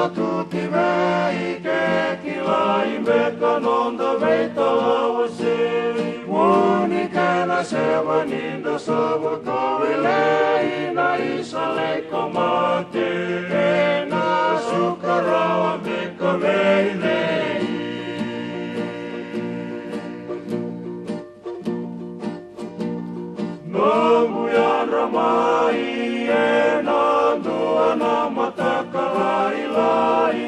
tutti vei che chi la invecca non dovete lavare. Buoni che nasceva ninda savo come lei na isa lei comate e na succarava becca vei lei. Nambuyan ramai e nandua na mataka lai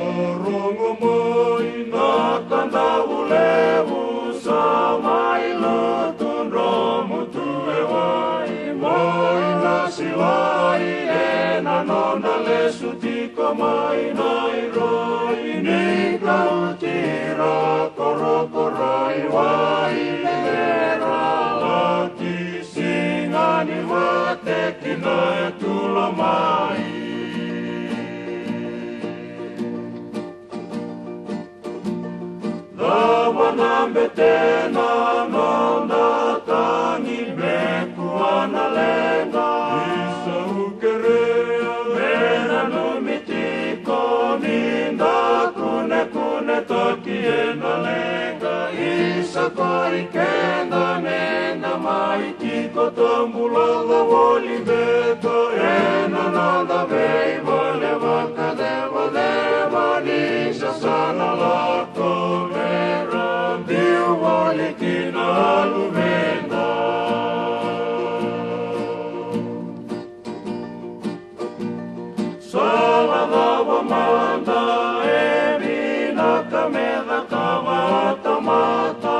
sorongo moi na kanda ulevu sa mai lutun romu tuewai moi na silai e na nona le sutiko mai nai roi ni kautira korokorai wai lera lati singani mate kinoe tulo mai. Betena nonda tangi beku analenga isa ukerea mena numitiko ninda kune kune toki enalenga isa koi kenda nenda maitiko tombulala voli beto ena nanda vei vole vaka deva nisa sana lako Volikina lumenda Saladava manda Evina kameda kavata mata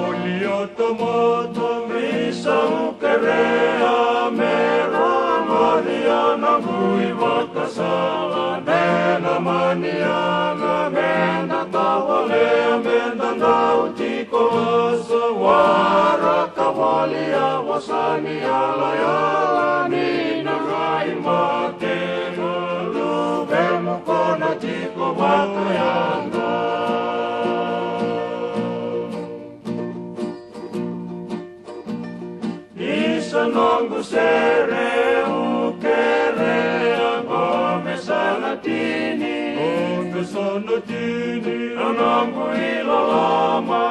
Oliota mata Misa ukerea Mera mariana Vuivaka sala Nena maniana Menda tavalea Menda nauti Kosa wara kavalia wasani ala yala nina rai matena luvemu kona tiko wakayanga Isa nongu sere ukere Ome sanatini Nongu ilalama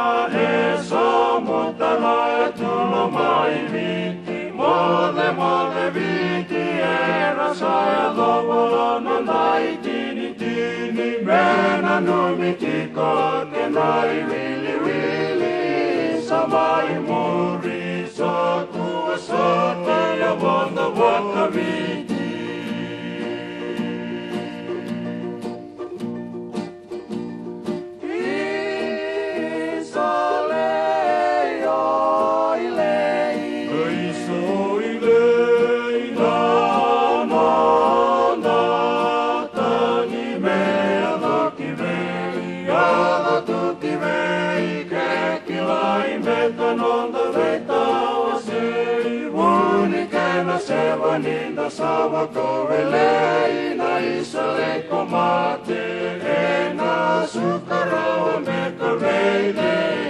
mai viti, mole viti, era saia lovola, non dai tini, mena numitiko, che nai wili, samai muri, sa tua sate, avonda vaka viti. Ninda sama kovelei na isa lei komate e na sukarawa me kovelei